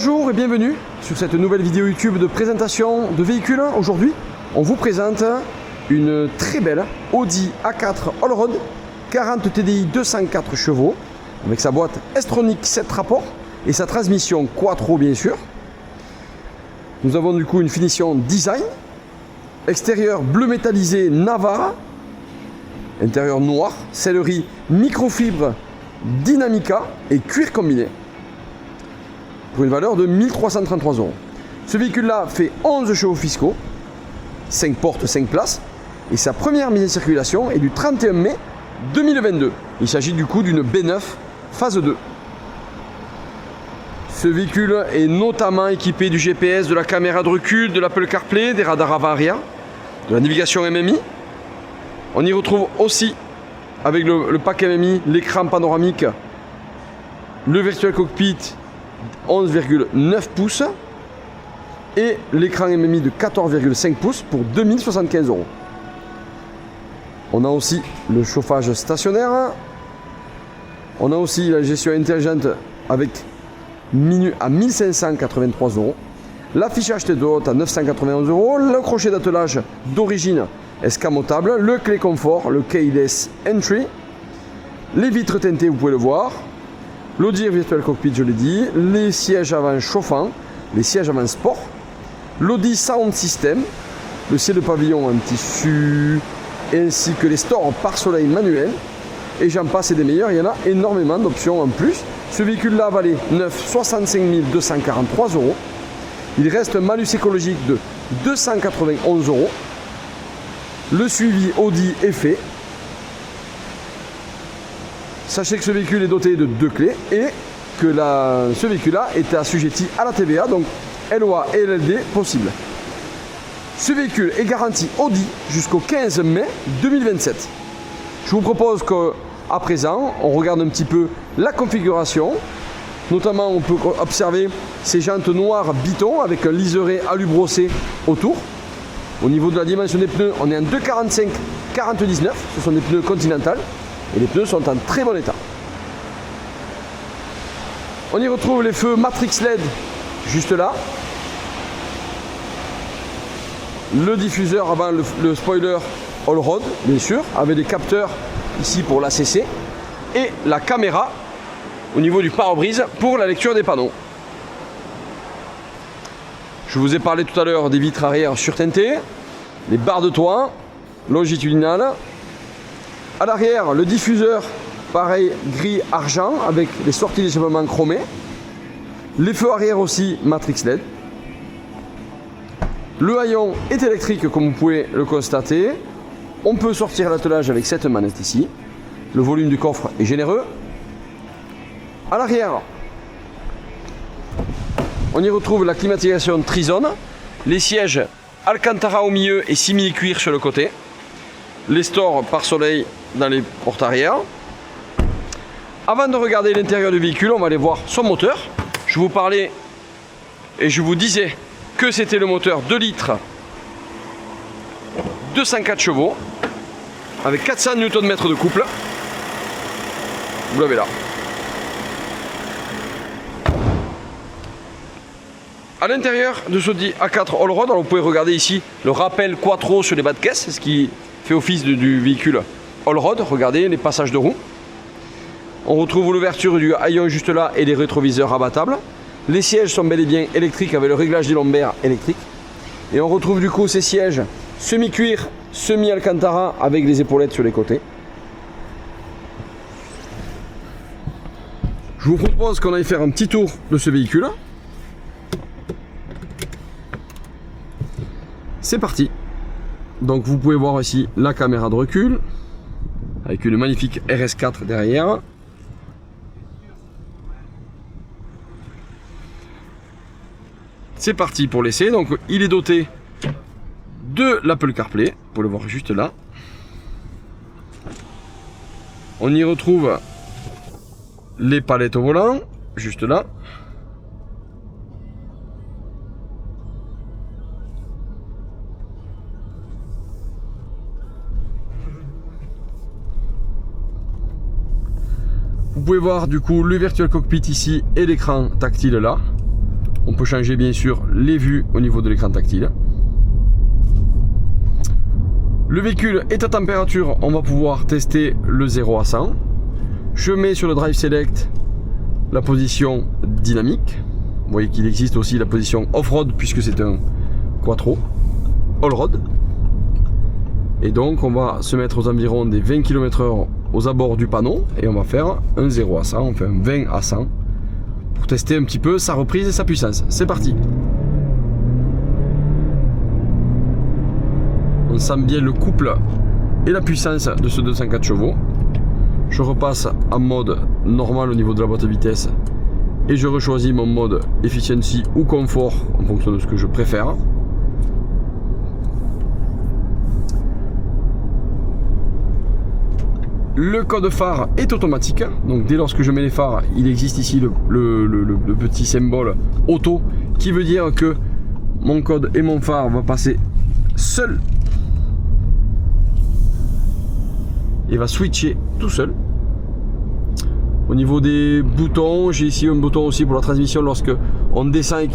Bonjour et bienvenue sur cette nouvelle vidéo YouTube de présentation de véhicules. Aujourd'hui, on vous présente une très belle Audi A4 Allroad 40 TDI 204 chevaux avec sa boîte S-Tronic 7 rapports et sa transmission Quattro bien sûr. Nous avons du coup une finition design, extérieur bleu métallisé Navara, intérieur noir, sellerie microfibre Dynamica et cuir combiné pour une valeur de 1333 €. Ce véhicule-là fait 11 chevaux fiscaux, 5 portes, 5 places, et sa première mise en circulation est du 31 mai 2022. Il s'agit du coup d'une B9 phase 2. Ce véhicule est notamment équipé du GPS, de la caméra de recul, de l'Apple CarPlay, des radars avant-arrière, de la navigation MMI. On y retrouve aussi, avec le pack MMI, l'écran panoramique, le Virtual Cockpit 11,9 pouces et l'écran MMI de 14,5 pouces pour 2075 €. On a aussi le chauffage stationnaire. On a aussi la gestion intelligente avec minute à 1583 €. L'affichage tête de haute à 991 €. Le crochet d'attelage d'origine escamotable. Le clé confort, le keyless entry. Les vitres teintées, vous pouvez le voir. L'Audi Virtual Cockpit, je l'ai dit, les sièges avant chauffants, les sièges avant sport, l'Audi Sound System, le ciel de pavillon en tissu, ainsi que les stores pare-soleil manuels, et j'en passe et des meilleurs, il y en a énormément d'options en plus. Ce véhicule-là valait neuf 65 243 €. Il reste un malus écologique de 291 €. Le suivi Audi est fait. Sachez que ce véhicule est doté de 2 clés et que ce véhicule-là est assujetti à la TVA, donc LOA et LLD possible. Ce véhicule est garanti Audi jusqu'au 15 mai 2027. Je vous propose qu'à présent, on regarde un petit peu la configuration. Notamment, on peut observer ces jantes noires Biton avec un liseré alu brossé autour. Au niveau de la dimension des pneus, on est en 2,45-49. Ce sont des pneus Continental. Et les pneus sont en très bon état. On y retrouve les feux Matrix LED juste là. Le diffuseur avant le spoiler Allroad, bien sûr, avec des capteurs ici pour l'ACC. Et la caméra au niveau du pare-brise pour la lecture des panneaux. Je vous ai parlé tout à l'heure des vitres arrière surteintées, les barres de toit longitudinales. À l'arrière, le diffuseur, pareil, gris-argent, avec les sorties d'échappement chromées. Les feux arrière aussi, Matrix LED. Le haillon est électrique, comme vous pouvez le constater. On peut sortir l'attelage avec cette manette ici. Le volume du coffre est généreux. À l'arrière, on y retrouve la climatisation Trizone. Les sièges Alcantara au milieu et simili-cuir sur le côté. Les stores pare-soleil dans les portes arrière. Avant de regarder l'intérieur du véhicule, on va aller voir son moteur. Je vous parlais et je vous disais que c'était le moteur 2 litres 204 chevaux avec 400 Nm de couple. Vous l'avez là. À l'intérieur de ce A4 Allroad, vous pouvez regarder ici le rappel Quattro sur les bas de caisse, ce qui fait office du véhicule Allroad. Regardez les passages de roues. On retrouve l'ouverture du haillon juste là et les rétroviseurs abattables. Les sièges sont bel et bien électriques avec le réglage des lombaires électrique. Et on retrouve du coup ces sièges semi-cuir, semi-alcantara avec les épaulettes sur les côtés. Je vous propose qu'on aille faire un petit tour de ce véhicule. C'est parti. Donc vous pouvez voir ici la caméra de recul avec une magnifique RS4 derrière. C'est parti pour l'essai. Donc il est doté de l'Apple CarPlay, vous pouvez le voir juste là. On y retrouve les palettes au volant, juste là. Vous pouvez voir du coup le Virtual Cockpit ici et l'écran tactile là. On peut changer bien sûr les vues au niveau de l'écran tactile. Le véhicule est à température, on va pouvoir tester le 0 à 100. Je mets sur le Drive Select la position dynamique. Vous voyez qu'il existe aussi la position off-road puisque c'est un quattro all-road. Et donc on va se mettre aux environs des 20 km/h aux abords du panneau et on va faire un 0 à 100, on fait un 20 à 100 pour tester un petit peu sa reprise et sa puissance. C'est parti. On sent bien le couple et la puissance de ce 204 chevaux. Je repasse en mode normal au niveau de la boîte de vitesse et je rechoisis mon mode efficiency ou confort en fonction de ce que je préfère. Le code phare est automatique, donc dès lors que je mets les phares, il existe ici le petit symbole auto qui veut dire que mon code et mon phare va passer seul. Il va switcher tout seul. Au niveau des boutons, j'ai ici un bouton aussi pour la transmission lorsque on descend et